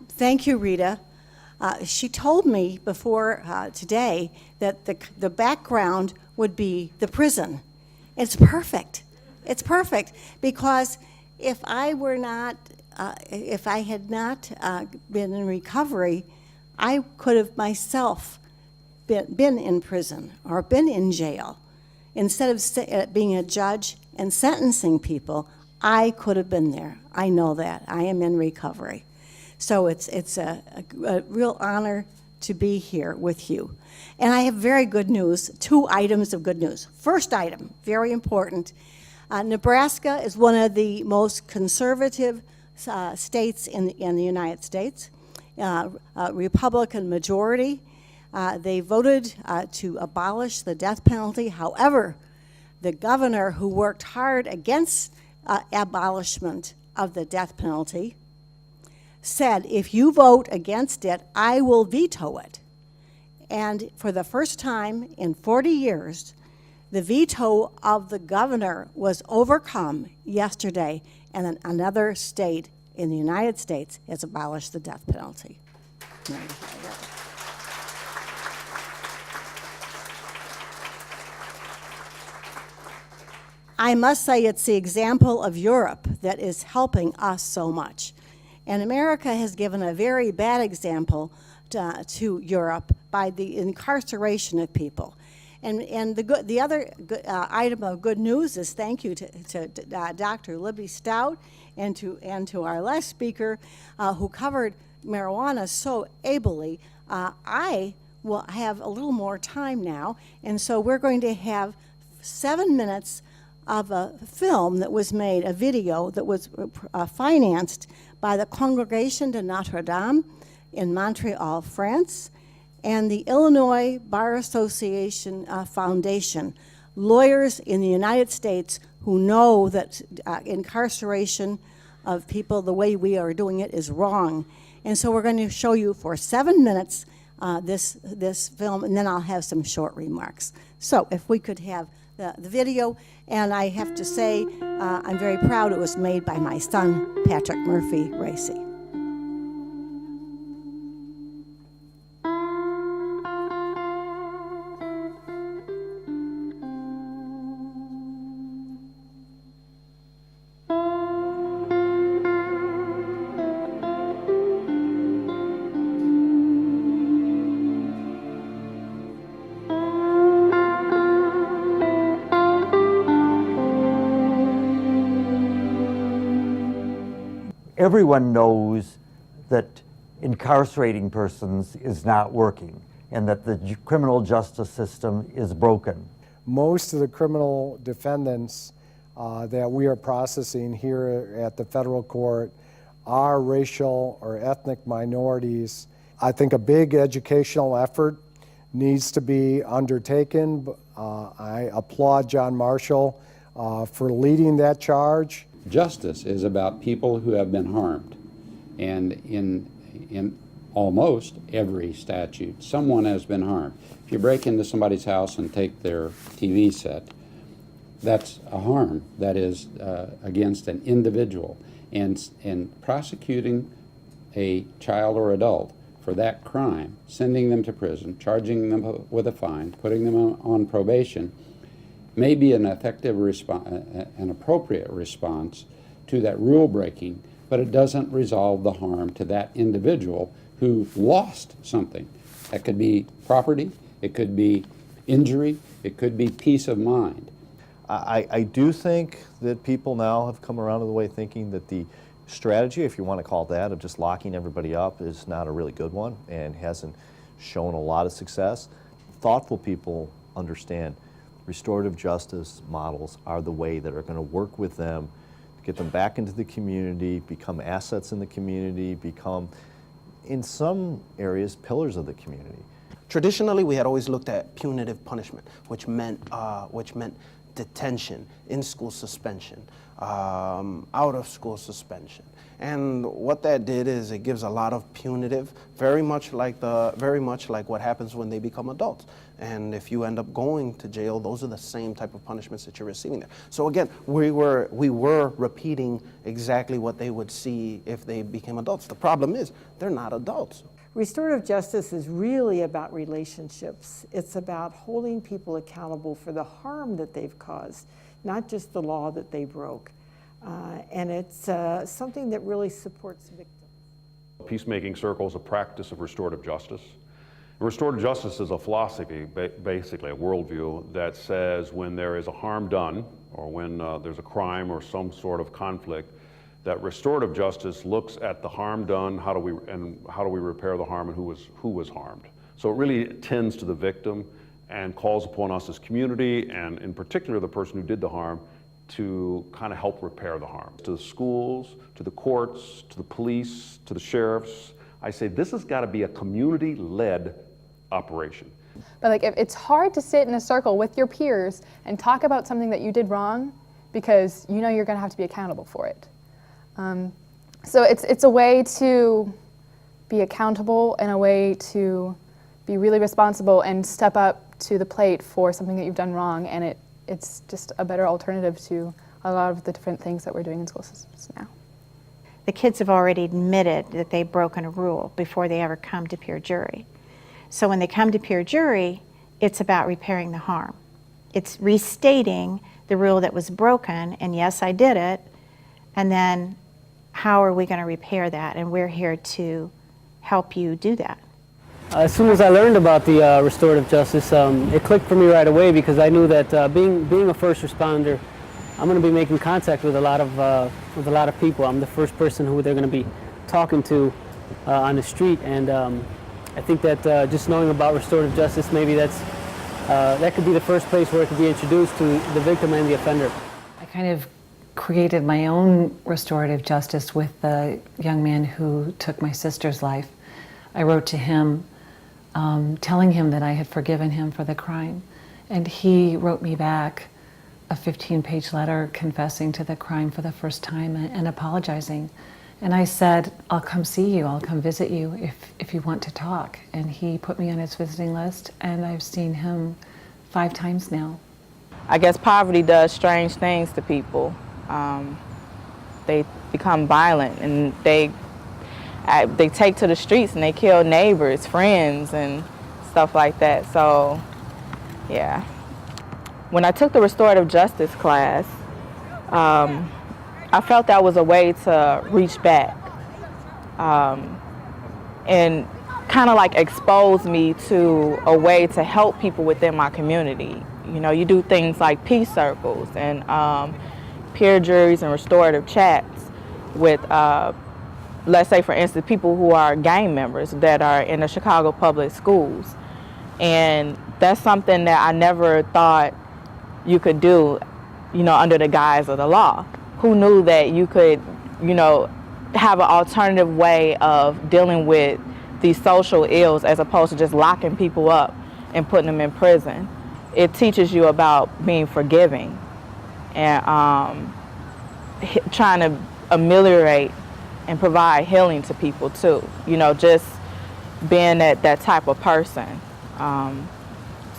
Thank you, Rita. She told me before today that the background would be the prison. It's perfect. It's perfect because if I had not been in recovery, I could have myself been in prison or been in jail. Instead of being a judge and sentencing people, I could have been there. I know that. I am in recovery. So it's a real honor to be here with you. And I have very good news, 2 items of good news. First item, very important. Nebraska is one of the most conservative states in the United States. Republican majority. They voted to abolish the death penalty. However, the governor who worked hard against abolishment of the death penalty said, if you vote against it, I will veto it. And for the first time in 40 years, the veto of the governor was overcome yesterday, and another state in the United States has abolished the death penalty. I must say it's the example of Europe that is helping us so much. And America has given a very bad example to Europe by the incarceration of people. And the other item of good news is thank you to Dr. Libby Stout and to our last speaker who covered marijuana so ably. I will have a little more time now, and so we're going to have 7 minutes of a film that was made, a video that was financed by the Congregation de Notre Dame in Montreal, France, and the Illinois Bar Association Foundation, lawyers in the United States who know that incarceration of people the way we are doing it is wrong. And so we're going to show you for 7 minutes this film, and then I'll have some short remarks. So if we could have the video, and I have to say, I'm very proud it was made by my son, Patrick Murphy Racy. Everyone knows that incarcerating persons is not working and that the criminal justice system is broken. Most of the criminal defendants that we are processing here at the federal court are racial or ethnic minorities. I think a big educational effort needs to be undertaken. I applaud John Marshall for leading that charge. Justice is about people who have been harmed, and in almost every statute, someone has been harmed. If you break into somebody's house and take their TV set, that's a harm that is against an individual, and prosecuting a child or adult for that crime, sending them to prison, charging them with a fine, putting them on probation, may be an effective response, an appropriate response to that rule breaking, but it doesn't resolve the harm to that individual who lost something. That could be property, it could be injury, it could be peace of mind. I do think that people now have come around to the way thinking that the strategy, if you want to call it that, of just locking everybody up is not a really good one and hasn't shown a lot of success. Thoughtful people understand restorative justice models are the way that are going to work with them, get them back into the community, become assets in the community, become, in some areas, pillars of the community. Traditionally, we had always looked at punitive punishment, which meant detention, in-school suspension. out of school suspension. And what that did is it gives a lot of punitive, very much like what happens when they become adults. And if you end up going to jail, those are the same type of punishments that you're receiving there. So again, we were repeating exactly what they would see if they became adults. The problem is they're not adults. Restorative justice is really about relationships. It's about holding people accountable for the harm that they've caused, not just the law that they broke. And it's something that really supports victims. Peacemaking Circle is a practice of restorative justice. Restorative justice is a philosophy, basically a worldview, that says when there is a harm done, or when there's a crime or some sort of conflict, that restorative justice looks at the harm done, how do we repair the harm, and who was harmed. So it really tends to the victim and calls upon us as community, and in particular the person who did the harm, to kind of help repair the harm. To the schools, to the courts, to the police, to the sheriffs, I say this has got to be a community-led operation. But like, if it's hard to sit in a circle with your peers and talk about something that you did wrong, because you know you're going to have to be accountable for it. So it's a way to be accountable and a way to be really responsible and step up to the plate for something that you've done wrong, and it's just a better alternative to a lot of the different things that we're doing in school systems now. The kids have already admitted that they've broken a rule before they ever come to peer jury. So when they come to peer jury, it's about repairing the harm. It's restating the rule that was broken, and yes, I did it, and then how are we going to repair that? And we're here to help you do that. As soon as I learned about the restorative justice, it clicked for me right away, because I knew that being a first responder, I'm going to be making contact with a lot of people. I'm the first person who they're going to be talking to on the street, and I think that just knowing about restorative justice, maybe that could be the first place where it could be introduced to the victim and the offender. I kind of created my own restorative justice with the young man who took my sister's life. I wrote to him telling him that I had forgiven him for the crime, and he wrote me back a 15-page letter confessing to the crime for the first time and apologizing. And I said, I'll come see you, I'll come visit you if you want to talk. And he put me on his visiting list, and I've seen him 5 times now. I guess poverty does strange things to people. They become violent, and they take to the streets and they kill neighbors, friends, and stuff like that. So, yeah. When I took the restorative justice class, I felt that was a way to reach back and kind of like expose me to a way to help people within my community. You know, you do things like peace circles and peer juries and restorative chats with, let's say for instance, people who are gang members that are in the Chicago public schools. And that's something that I never thought you could do, you know, under the guise of the law. Who knew that you could, you know, have an alternative way of dealing with these social ills as opposed to just locking people up and putting them in prison. It teaches you about being forgiving and trying to ameliorate and provide healing to people too. You know, just being that type of person.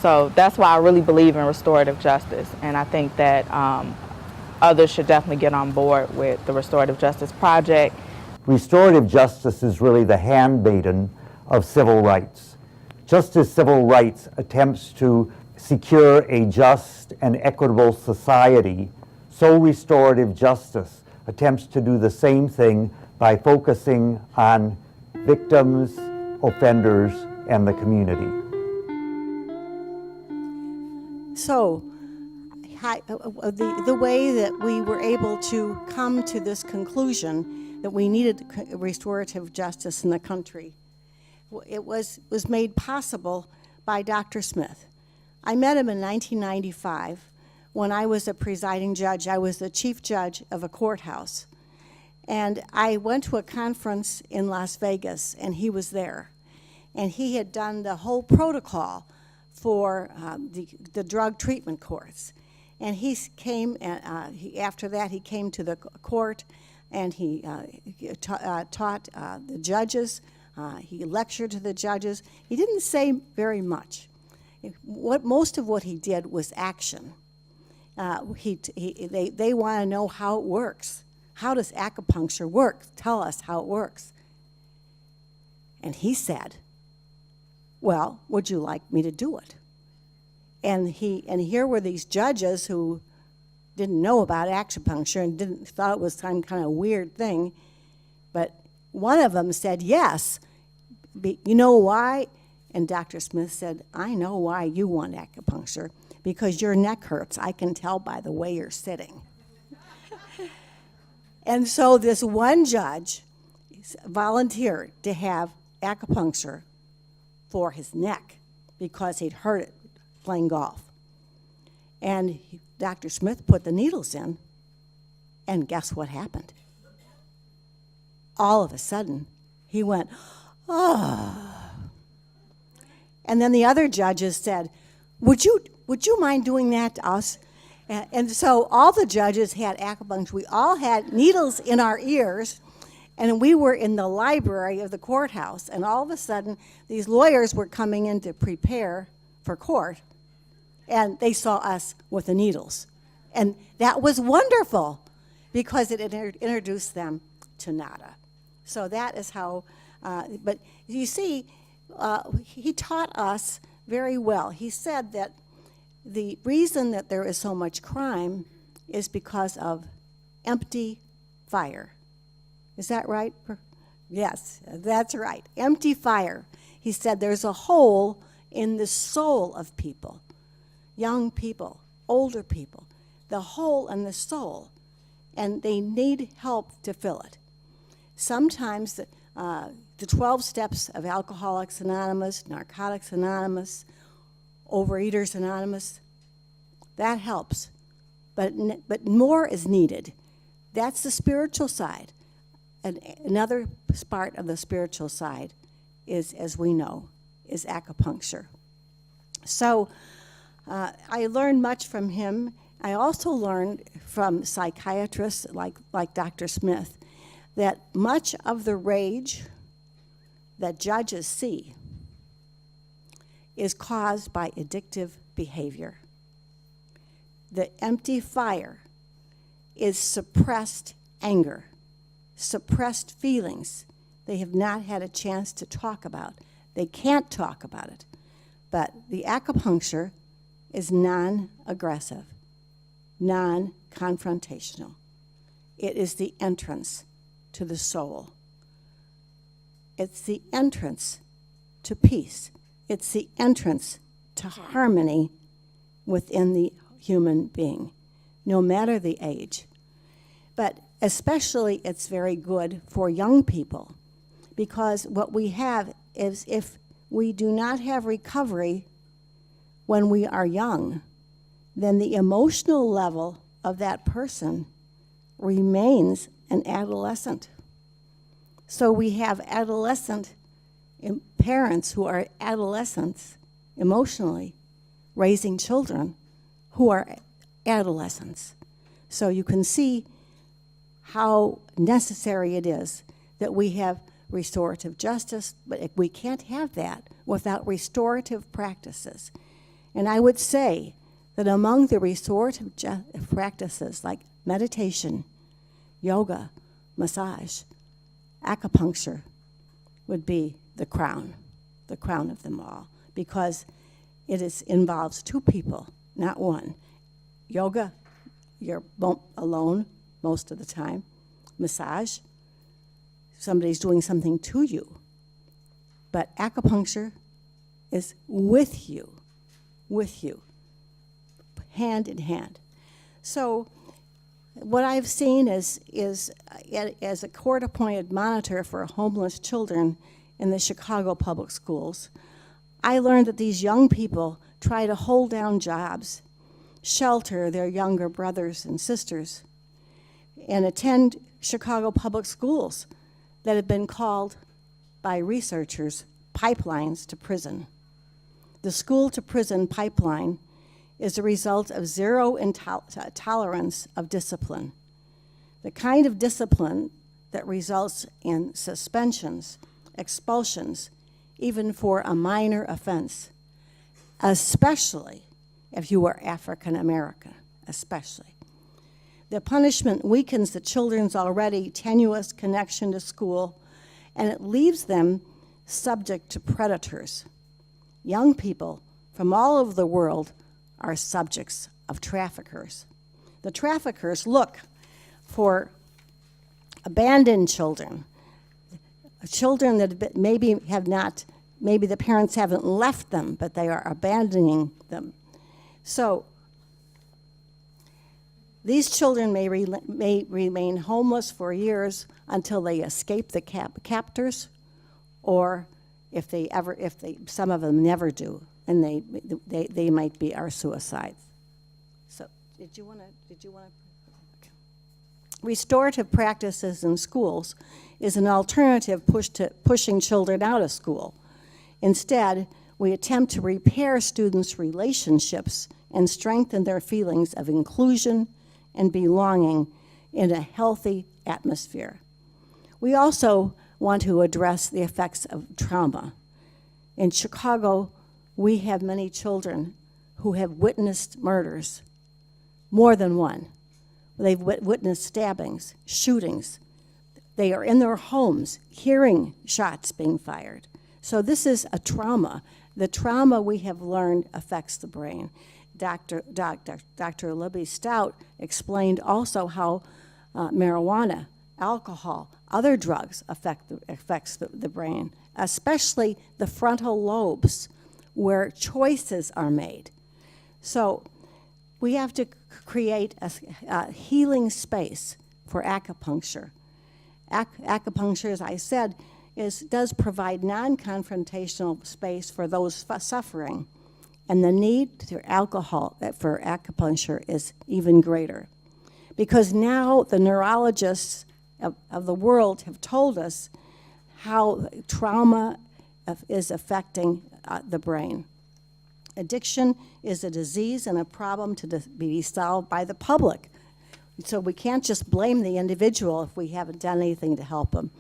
So that's why I really believe in restorative justice, and I think that others should definitely get on board with the Restorative Justice Project. Restorative justice is really the handmaiden of civil rights. Just as civil rights attempts to secure a just and equitable society, so restorative justice attempts to do the same thing by focusing on victims, offenders, and the community. So, the way that we were able to come to this conclusion that we needed restorative justice in the country, it was made possible by Dr. Smith. I met him in 1995 when I was a presiding judge. I was the chief judge of a courthouse. And I went to a conference in Las Vegas, and he was there. And he had done the whole protocol for the drug treatment courts. And he came, after that, he came to the court, and he taught the judges. He lectured to the judges. He didn't say very much. Most of what he did was action. They want to know how it works. How does acupuncture work? Tell us how it works. And he said, well, would you like me to do it? And here were these judges who didn't know about acupuncture and thought it was some kind of weird thing. But one of them said, yes. You know why? And Dr. Smith said, I know why you want acupuncture, because your neck hurts. I can tell by the way you're sitting. And so this one judge volunteered to have acupuncture for his neck because he'd heard it playing golf. And Dr. Smith put the needles in, and guess what happened? All of a sudden, he went, oh. And then the other judges said, would you mind doing that to us? And so all the judges had acupuncture. We all had needles in our ears, and we were in the library of the courthouse. And all of a sudden, these lawyers were coming in to prepare for court, and they saw us with the needles. And that was wonderful because it introduced them to nada. So that is how, but you see, he taught us very well. He said that the reason that there is so much crime is because of empty fire. Is that right? Yes, that's right. Empty fire. He said there's a hole in the soul of people, young people, older people, the hole in the soul, and they need help to fill it. Sometimes the 12 steps of Alcoholics Anonymous, Narcotics Anonymous, Overeaters Anonymous, that helps, but more is needed. That's the spiritual side. And another part of the spiritual side is, as we know, is acupuncture. So I learned much from him. I also learned from psychiatrists like Dr. Smith that much of the rage that judges see is caused by addictive behavior. The empty fire is suppressed anger, suppressed feelings they have not had a chance to talk about. They can't talk about it. But the acupuncture is non-aggressive, non-confrontational. It is the entrance to the soul. It's the entrance to peace. It's the entrance to harmony within the human being, no matter the age. But especially it's very good for young people, because what we have is, if we do not have recovery when we are young, then the emotional level of that person remains an adolescent. So we have adolescent parents who are adolescents emotionally, raising children who are adolescents. So you can see how necessary it is that we have restorative justice, but we can't have that without restorative practices. And I would say that among the restorative practices like meditation, yoga, massage, acupuncture would be the crown of them all, because it involves two people, not one. Yoga, you're alone most of the time. Massage, somebody's doing something to you. But acupuncture is with you, hand in hand. So what I've seen is as a court-appointed monitor for homeless children in the Chicago public schools, I learned that these young people try to hold down jobs, shelter their younger brothers and sisters, and attend Chicago public schools that have been called by researchers pipelines to prison. The school-to-prison pipeline is a result of zero tolerance of discipline. The kind of discipline that results in suspensions, expulsions, even for a minor offense, especially if you are African American, especially. The punishment weakens the children's already tenuous connection to school, and it leaves them subject to predators. Young people from all over the world are subjects of traffickers. The traffickers look for abandoned children, children that maybe the parents haven't left them, but they are abandoning them. So these children may remain homeless for years until they escape the captors, or some of them never do, and they might be our suicides. So did you want to? Okay. Restorative practices in schools is an alternative to pushing children out of school. Instead, we attempt to repair students' relationships and strengthen their feelings of inclusion and belonging in a healthy atmosphere. We also want to address the effects of trauma. In Chicago, we have many children who have witnessed murders, more than one. They've witnessed stabbings, shootings. They are in their homes hearing shots being fired. So this is a trauma. The trauma, we have learned, affects the brain. Dr. Libby Stout explained also how marijuana, alcohol, other drugs affects the brain, especially the frontal lobes where choices are made. So we have to create a healing space for acupuncture. Acupuncture, as I said, does provide non-confrontational space for those suffering, and the need for acupuncture is even greater. Because now the neurologists of the world have told us how trauma is affecting the brain. Addiction is a disease and a problem to be solved by the public. So we can't just blame the individual if we haven't done anything to help them.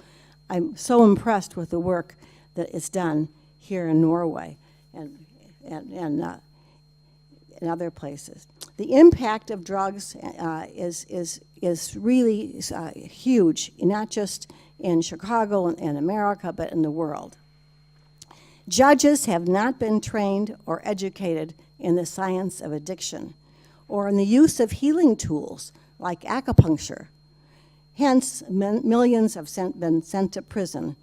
I'm so impressed with the work that is done here in Norway and in other places. The impact of drugs is really huge, not just in Chicago and America, but in the world. Judges have not been trained or educated in the science of addiction or in the use of healing tools like acupuncture. Hence, millions have been sent to prison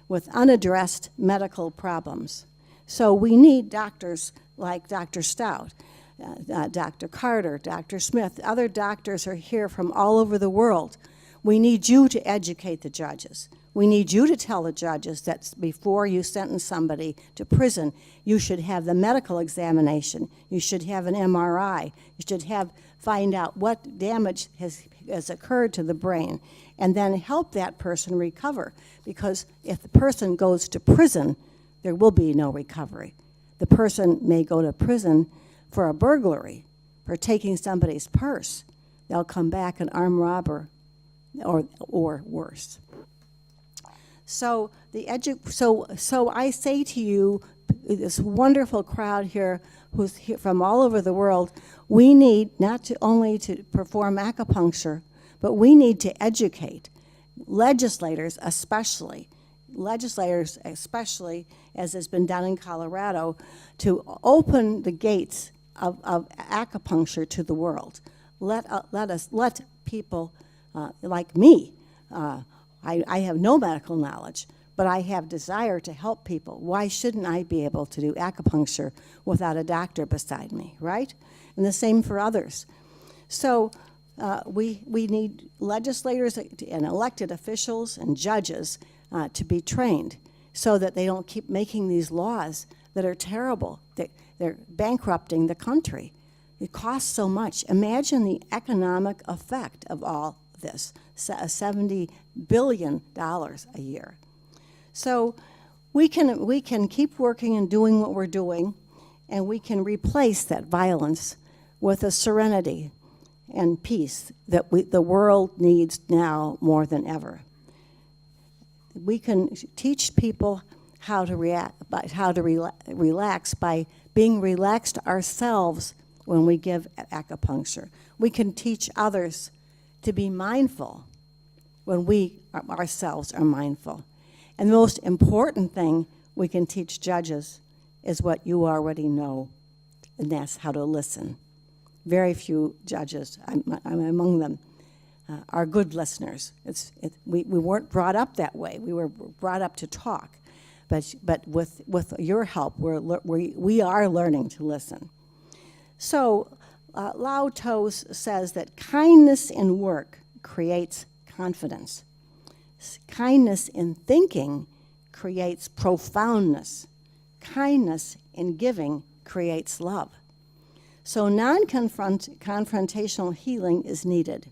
with unaddressed medical problems. So we need doctors like Dr. Stout, Dr. Carter, Dr. Smith. Other doctors are here from all over the world. We need you to educate the judges. We need you to tell the judges that before you sentence somebody to prison, you should have the medical examination. You should have an MRI. You should find out what damage has occurred to the brain, and then help that person recover. Because if the person goes to prison, there will be no recovery. The person may go to prison for a burglary, for taking somebody's purse. They'll come back an armed robber or worse. So I say to you, this wonderful crowd here who's here from all over the world, we need not only to perform acupuncture, but we need to educate legislators especially, as has been done in Colorado, to open the gates of acupuncture to the world. Let people like me, I have no medical knowledge, but I have desire to help people. Why shouldn't I be able to do acupuncture without a doctor beside me, right? And the same for others. So we need legislators and elected officials and judges to be trained so that they don't keep making these laws that are terrible. They're bankrupting the country. It costs so much. Imagine the economic effect of all this, $70 billion a year. So we can keep working and doing what we're doing, and we can replace that violence with a serenity and peace that the world needs now more than ever. We can teach people how to relax by being relaxed ourselves when we give acupuncture. We can teach others to be mindful when we ourselves are mindful. And the most important thing we can teach judges is what you already know, and that's how to listen. Very few judges, I'm among them, are good listeners. We weren't brought up that way. We were brought up to talk. But with your help, we are learning to listen. So Lao Tzu says that kindness in work creates confidence. Kindness in thinking creates profoundness. Kindness in giving creates love. So non-confrontational healing is needed.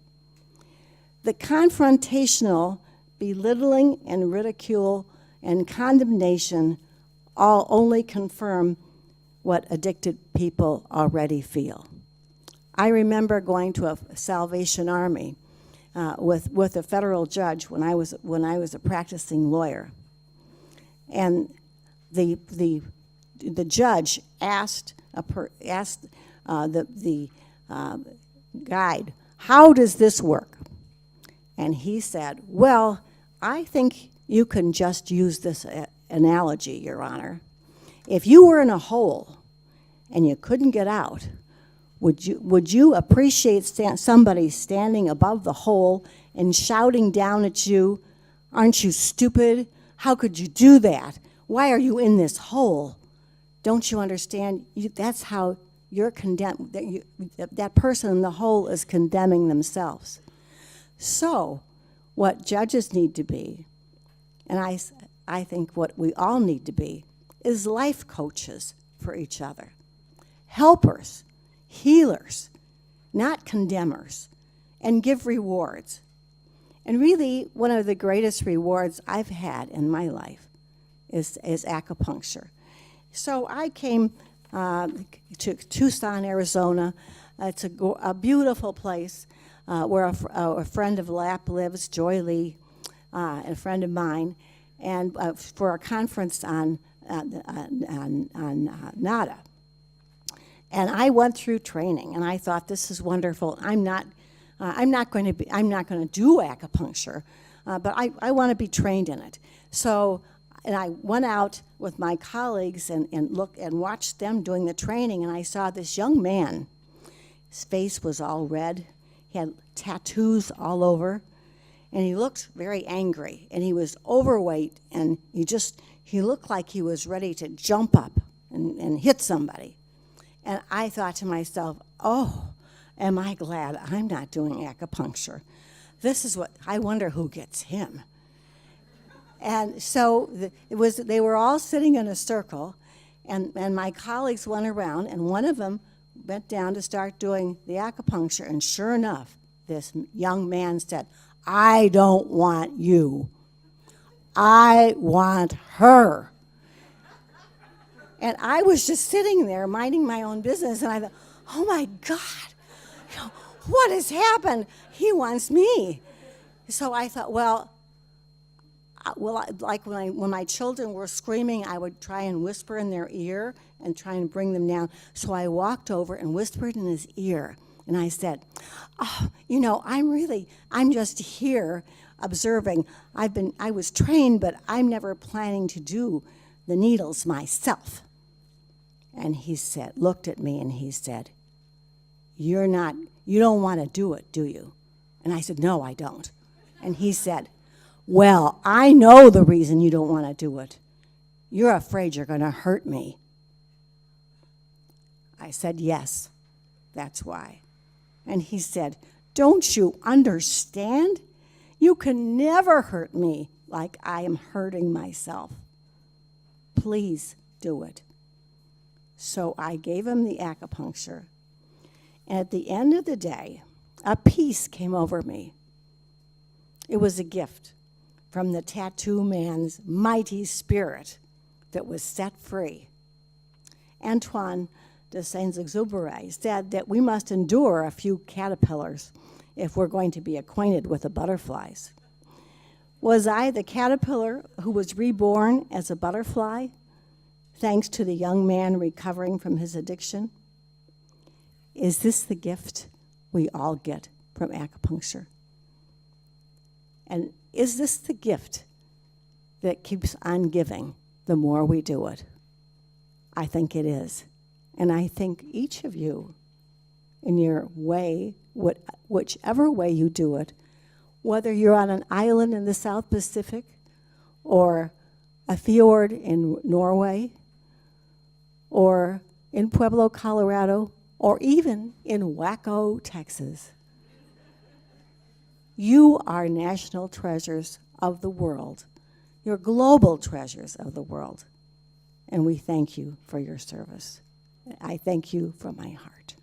The confrontational, belittling and ridicule and condemnation all only confirm what addicted people already feel. I remember going to a Salvation Army with a federal judge when I was a practicing lawyer, and the judge asked the guide, "How does this work?" And he said, "Well, I think you can just use this analogy, Your Honor. If you were in a hole and you couldn't get out, would you appreciate somebody standing above the hole and shouting down at you, 'Aren't you stupid? How could you do that? Why are you in this hole?' Don't you understand? That's how you're condemned. That person in the hole is condemning themselves." So what judges need to be, and I think what we all need to be, is life coaches for each other. Helpers, healers, not condemners, and give rewards. And really, one of the greatest rewards I've had in my life is acupuncture. So I came to Tucson, Arizona. It's a beautiful place where a friend of Lap lives, Joy Lee, a friend of mine, and for a conference on nada. And I went through training, and I thought, this is wonderful. I'm not going to do acupuncture, but I want to be trained in it. So, and I went out with my colleagues and watched them doing the training, and I saw this young man. His face was all red. He had tattoos all over, and he looked very angry, and he was overweight, and he looked like he was ready to jump up and hit somebody. And I thought to myself, oh, am I glad I'm not doing acupuncture. I wonder who gets him. And so they were all sitting in a circle, and my colleagues went around, and one of them went down to start doing the acupuncture, and sure enough, this young man said, "I don't want you. I want her." And I was just sitting there minding my own business, and I thought, oh my God, what has happened? He wants me. So I thought, like when my children were screaming, I would try and whisper in their ear and try and bring them down. So I walked over and whispered in his ear, and I said, "Oh, I'm just here observing. I was trained, but I'm never planning to do the needles myself." And he looked at me and he said, you don't want to do it, do you? And I said, "No, I don't." And he said, "Well, I know the reason you don't want to do it. You're afraid you're going to hurt me." I said, "Yes, that's why." And he said, "Don't you understand? You can never hurt me like I am hurting myself. Please do it." So I gave him the acupuncture. And at the end of the day, a peace came over me. It was a gift from the tattoo man's mighty spirit that was set free. Antoine de Saint-Exupéry said that we must endure a few caterpillars if we're going to be acquainted with the butterflies. Was I the caterpillar who was reborn as a butterfly, thanks to the young man recovering from his addiction? Is this the gift we all get from acupuncture? And is this the gift that keeps on giving the more we do it? I think it is. And I think each of you, in your way, whichever way you do it, whether you're on an island in the South Pacific or a fjord in Norway or in Pueblo, Colorado, or even in Waco, Texas, you are national treasures of the world. You're global treasures of the world. And we thank you for your service. I thank you from my heart.